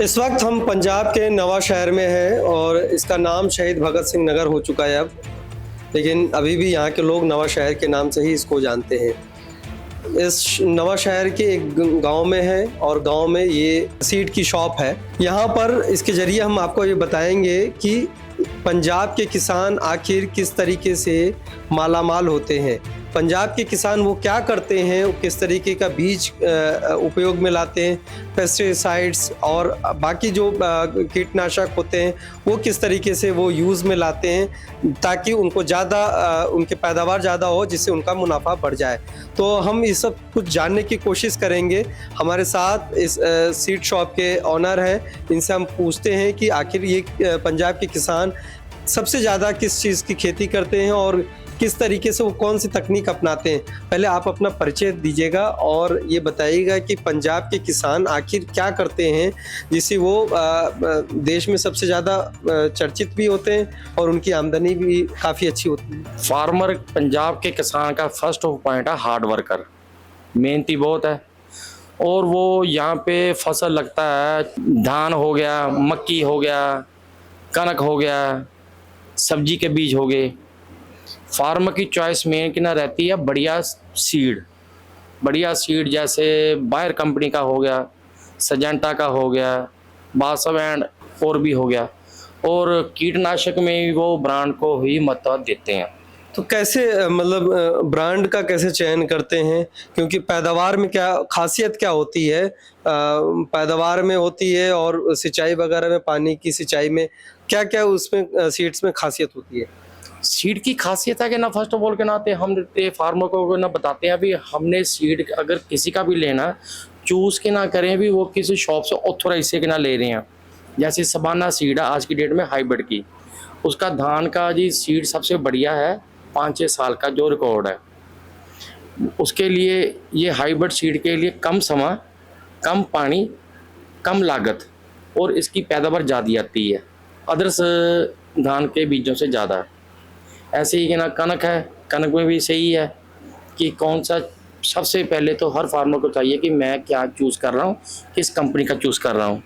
इस वक्त हम पंजाब के नवा शहर में हैं और इसका नाम शहीद भगत सिंह नगर हो चुका है अब, लेकिन अभी भी यहाँ के लोग नवा शहर के नाम से ही इसको जानते हैं। इस नवा शहर के एक गांव में है और गांव में ये सीड की शॉप है। यहाँ पर इसके जरिए हम आपको ये बताएंगे कि पंजाब के किसान आखिर किस तरीके से मालामाल होते हैं, पंजाब के किसान वो क्या करते हैं, वो किस तरीके का बीज उपयोग में लाते हैं, पेस्टिसाइड्स और बाकी जो कीटनाशक होते हैं वो किस तरीके से वो यूज़ में लाते हैं ताकि उनको ज़्यादा उनकी पैदावार ज़्यादा हो, जिससे उनका मुनाफा बढ़ जाए। तो हम इस सब कुछ जानने की कोशिश करेंगे। हमारे साथ इस सीड शॉप के ऑनर हैं, इनसे हम पूछते हैं कि आखिर ये पंजाब के किसान सबसे ज़्यादा किस चीज़ की खेती करते हैं और किस तरीके से वो कौन सी तकनीक अपनाते हैं। पहले आप अपना परिचय दीजिएगा और ये बताइएगा कि पंजाब के किसान आखिर क्या करते हैं जिससे वो देश में सबसे ज़्यादा चर्चित भी होते हैं और उनकी आमदनी भी काफ़ी अच्छी होती है। फार्मर पंजाब के किसान का फर्स्ट पॉइंट है हार्ड वर्कर, मेहनती बहुत है। और वो यहाँ पे फसल लगता है, धान हो गया, मक्की हो गया, कनक हो गया, सब्जी के बीज हो गए। फार्मर की चॉइस मेन की ना रहती है बढ़िया सीड जैसे बायर कंपनी का हो गया, सजेंटा का हो गया, बासव एंड और भी हो गया। और कीटनाशक में भी वो ब्रांड को ही महत्व देते हैं। तो कैसे मतलब ब्रांड का कैसे चयन करते हैं, क्योंकि पैदावार में क्या खासियत क्या होती है, पैदावार में होती है और सिंचाई वगैरह में, पानी की सिंचाई में क्या क्या उसमें सीड्स में खासियत होती है? सीड की खासियत है कि ना फर्स्ट ऑफ ऑल के नाते हम फार्मर को ना बताते हैं अभी हमने सीड अगर किसी का भी लेना चूज़ के ना करें भी, वो किसी शॉप से ऑथोराइज से के ना ले रहे हैं। जैसे सबाना सीड है आज की डेट में हाइब्रिड की, उसका धान का जी सीड सबसे बढ़िया है, 5-6 साल का जो रिकॉर्ड है। उसके लिए ये हाइब्रिड सीड के लिए कम समय, कम पानी, कम लागत और इसकी पैदावार ज़्यादा आती है अदर्स धान के बीजों से ज़्यादा। ऐसे ही कि ना कनक है, कनक में भी सही है कि कौन सा सबसे पहले तो हर फार्मर को चाहिए कि मैं क्या चूज़ कर रहा हूँ, किस कंपनी का चूज़ कर रहा हूँ,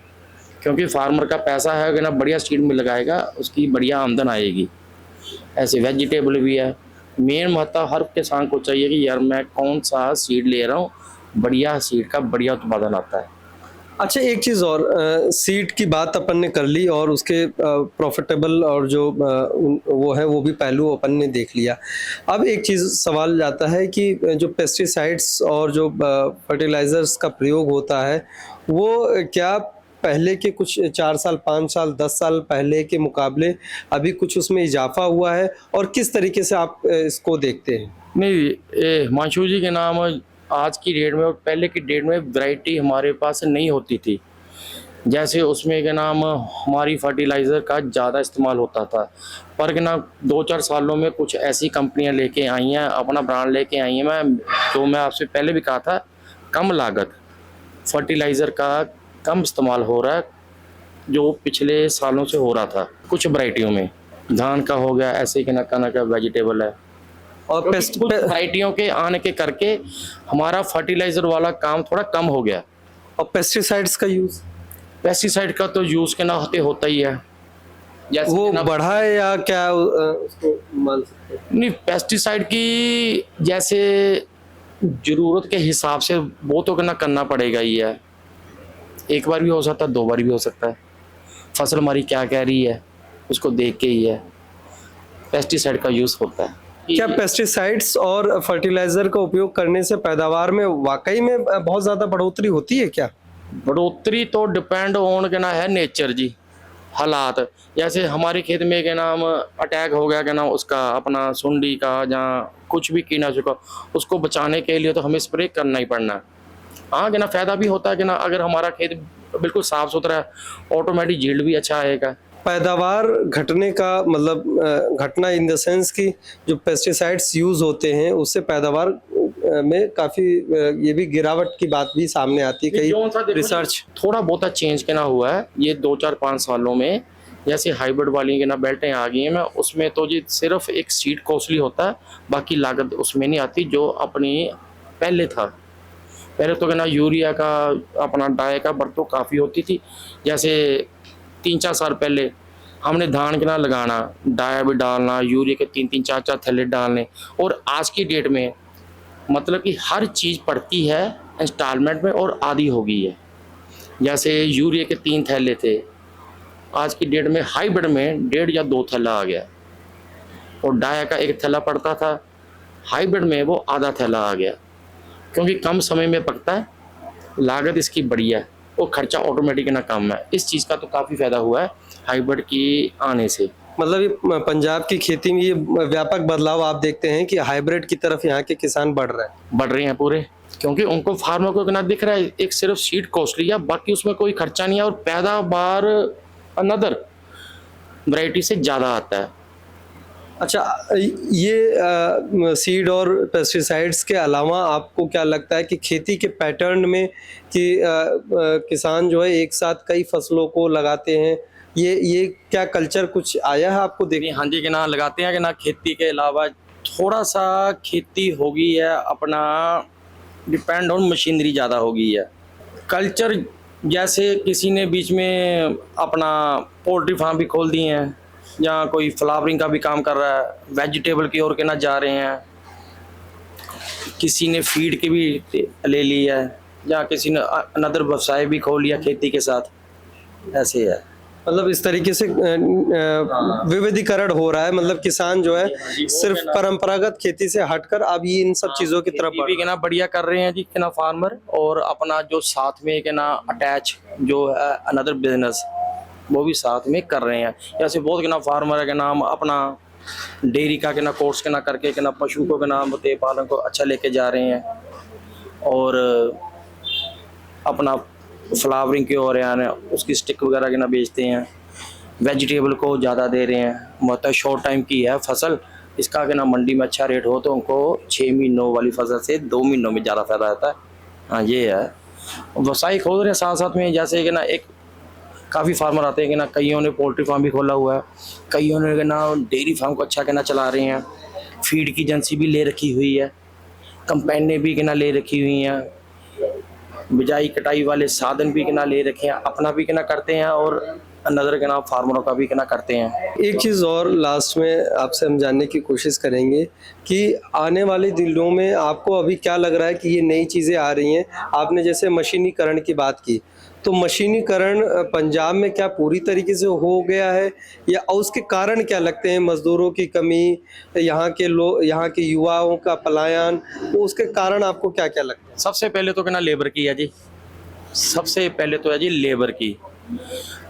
क्योंकि फार्मर का पैसा है कि ना बढ़िया सीड में लगाएगा उसकी बढ़िया आमदन आएगी। ऐसे वेजिटेबल भी है, मेन महत्व हर किसान को चाहिए कि यार मैं कौन सा सीड ले रहा हूँ, बढ़िया सीड का बढ़िया उत्पादन आता है। अच्छा, एक चीज़ और, सीड की बात अपन ने कर ली और उसके प्रॉफिटेबल और जो वो है वो भी पहलू अपन ने देख लिया। अब एक चीज़ सवाल जाता है कि जो पेस्टिसाइड्स और जो फर्टिलाइज़र्स का प्रयोग होता है वो क्या पहले के कुछ 4 साल, 5 साल, 10 साल पहले के मुकाबले अभी कुछ उसमें इजाफा हुआ है और किस तरीके से आप इसको देखते हैं? नहीं, हिमांशु जी के नाम आज की डेट में और पहले की डेट में वैरायटी हमारे पास नहीं होती थी। जैसे उसमें के नाम हमारी फर्टिलाइज़र का ज़्यादा इस्तेमाल होता था, पर के ना 2-4 सालों में कुछ ऐसी कंपनियां लेके आई हैं, अपना ब्रांड लेके आई हैं। मैं आपसे पहले भी कहा था, कम लागत फर्टिलाइज़र का कम इस्तेमाल हो रहा है जो पिछले सालों से हो रहा था। कुछ वैरायटियों में धान का हो गया, ऐसे कि ना कनक है, वेजिटेबल है, और कुछ वैरायटियों के आने के करके हमारा फर्टिलाइजर वाला काम थोड़ा कम हो गया। और पेस्टिसाइड्स का यूज़, पेस्टिसाइड का तो यूज़ के ना होता ही है। जैसे वो बढ़ा है या क्या उसको मान सकते हैं? नहीं, पेस्टिसाइड की जैसे ज़रूरत के हिसाब से वो तो करना पड़ेगा ही है। एक बार भी हो सकता है, 2 बार भी हो सकता है। फसल हमारी क्या कह रही है उसको देख के ही है पेस्टिसाइड का यूज़ होता है। क्या पेस्टिसाइड्स और फर्टिलाइजर का उपयोग करने से पैदावार में वाकई में बहुत ज़्यादा बढ़ोतरी होती है क्या? बढ़ोतरी तो डिपेंड ऑन के ना है नेचर जी, हालात। जैसे हमारे खेत में के नाम अटैक हो गया, के नाम उसका अपना सुंडी का जहाँ कुछ भी कीटनाशक का, उसको बचाने के लिए तो हमें स्प्रे करना ही पड़ना है। हाँ, कि ना फ़ायदा भी होता है कि ना अगर हमारा खेत बिल्कुल साफ़ सुथरा है, ऑटोमेटिक यील्ड भी अच्छा आएगा। पैदावार घटने का मतलब घटना इन द सेंस कि जो पेस्टिसाइड्स यूज़ होते हैं उससे पैदावार में काफ़ी ये भी गिरावट की बात भी सामने आती है। कई रिसर्च थोड़ा बहुत चेंज के ना हुआ है ये 2-4-5 सालों में। जैसे हाइब्रिड वाली के ना बेल्टें आ गई हैं, मैं उसमें तो जी सिर्फ एक सीड कॉस्टली होता है, बाकी लागत उसमें नहीं आती जो अपनी पहले था। पहले तो कहना यूरिया का अपना डाई का बरतों काफ़ी होती थी। जैसे 3-4 साल पहले हमने धान के ना लगाना, डाया भी डालना, यूरिया के 3-3 4-4 थैले डालने। और आज की डेट में मतलब कि हर चीज़ पड़ती है इंस्टॉलमेंट में और आधी हो गई है। जैसे यूरिया के 3 थैले थे, आज की डेट में हाइब्रिड में 1.5 या 2 थैला आ गया, और डाया का 1 थैला पड़ता था, हाइब्रिड में वो आधा थैला आ गया। क्योंकि कम समय में पकता है, लागत इसकी बढ़िया है और खर्चा ऑटोमेटिक ना कम है। इस चीज़ का तो काफ़ी फ़ायदा हुआ है हाइब्रिड की आने से। मतलब ये पंजाब की खेती में ये व्यापक बदलाव आप देखते हैं कि हाइब्रिड की तरफ यहाँ के किसान बढ़ रहे हैं। बढ़ रहे हैं पूरे, क्योंकि उनको फार्मर को कितना दिख रहा है, एक सिर्फ सीड कॉस्टली है, बाकी उसमें कोई खर्चा नहीं है और पैदावार अनदर वैरायटी से ज़्यादा आता है। अच्छा, ये सीड और पेस्टिसाइड्स के अलावा आपको क्या लगता है कि खेती के पैटर्न में कि किसान जो है एक साथ कई फसलों को लगाते हैं, ये क्या कल्चर कुछ आया है आपको देखने? हाँ जी, कि ना लगाते हैं कि ना खेती के अलावा थोड़ा सा खेती हो गई है, अपना डिपेंड ऑन मशीनरी ज़्यादा हो गई है। कल्चर जैसे किसी ने बीच में अपना पोल्ट्री फार्म भी खोल दिए हैं, या कोई फ्लावरिंग का भी काम कर रहा है, वेजिटेबल की ओर के ना जा रहे हैं, किसी ने फीड की भी ले ली है, या किसी ने अनदर व्यवसाय भी खोल लिया खेती के साथ, ऐसे है। मतलब इस तरीके से विविधीकरण हो रहा है, मतलब किसान जो है सिर्फ परंपरागत खेती से हटकर अब ये इन सब चीजों की तरफ भी ना बढ़िया कर रहे हैं जी कि ना फार्मर, और अपना जो साथ में के ना अटैच जो है अनदर बिजनेस वो भी साथ में कर रहे हैं। जैसे बहुत के ना फार्मर है के नाम अपना डेयरी का के ना कोर्स के ना करके के ना पशु को के नाम होते पालन को अच्छा लेके जा रहे हैं, और अपना फ्लावरिंग की ओर यानी उसकी स्टिक वगैरह के ना बेचते हैं, वेजिटेबल को ज़्यादा दे रहे हैं। मतलब शॉर्ट टाइम की है फसल, इसका के ना मंडी में अच्छा रेट हो तो उनको 6 महीनों वाली फसल से 2 महीनों में ज़्यादा फायदा आता है। हाँ, ये है। व्यवसाय खोल रहे हैं साथ साथ में, जैसे कि ना एक काफ़ी फार्मर आते हैं कि ना कईयों ने पोल्ट्री फार्म भी खोला हुआ है, कईयों ने ना डेयरी फार्म को अच्छा कहना चला रहे हैं, फीड की एजेंसी भी ले रखी हुई है, कंपेनियाँ भी कहना ले रखी हुई हैं, बिजाई कटाई वाले साधन भी कहना ले रखे हैं, अपना भी कहना करते हैं और अनदर के नाम फार्मरों का भी कहना करते हैं। एक चीज़ और लास्ट में आपसे हम जानने की कोशिश करेंगे कि आने वाले दिनों में आपको अभी क्या लग रहा है कि ये नई चीज़ें आ रही हैं। आपने जैसे मशीनीकरण की बात की, तो मशीनीकरण पंजाब में क्या पूरी तरीके से हो गया है, या उसके कारण क्या लगते हैं? मजदूरों की कमी, यहाँ के लोग, यहाँ के युवाओं का पलायन, तो उसके कारण आपको क्या क्या लगता है? सबसे पहले तो कहना लेबर की है जी, सबसे पहले तो है जी लेबर की,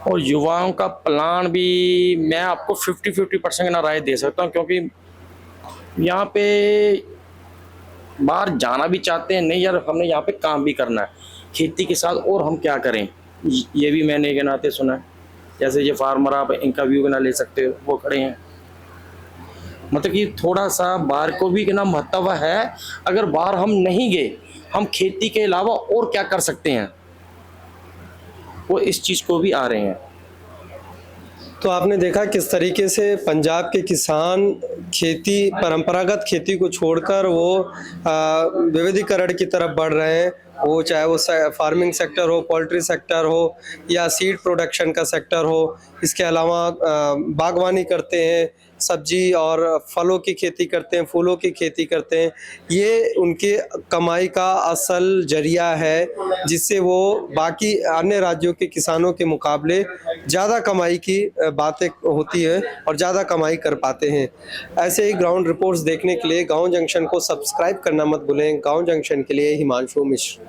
और युवाओं का प्लान भी मैं आपको 50-50% ना राय दे सकता हूँ, क्योंकि यहाँ पे बाहर जाना भी चाहते हैं, नहीं यार हमने यहाँ पे काम भी करना है खेती के साथ, और हम क्या करें, ये भी मैंने के नाते सुना है। जैसे ये फार्मर आप इनका व्यू ना ले सकते हो, वो खड़े हैं, मतलब कि थोड़ा सा बाहर को भी ना महत्व है। अगर बाहर हम नहीं गए, हम खेती के अलावा और क्या कर सकते हैं, वो इस चीज़ को भी आ रहे हैं। तो आपने देखा किस तरीके से पंजाब के किसान खेती, परंपरागत खेती को छोड़कर वो विविधीकरण की तरफ बढ़ रहे हैं, वो चाहे वो फार्मिंग सेक्टर हो, पोल्ट्री सेक्टर हो, या सीड प्रोडक्शन का सेक्टर हो। इसके अलावा बागवानी करते हैं, सब्जी और फलों की खेती करते हैं, फूलों की खेती करते हैं। ये उनके कमाई का असल जरिया है, जिससे वो बाकी अन्य राज्यों के किसानों के मुकाबले ज़्यादा कमाई की बातें होती है और ज़्यादा कमाई कर पाते हैं। ऐसे ही ग्राउंड रिपोर्ट्स देखने के लिए गांव जंक्शन को सब्सक्राइब करना मत भूलें। गांव जंक्शन के लिए हिमांशु मिश्र।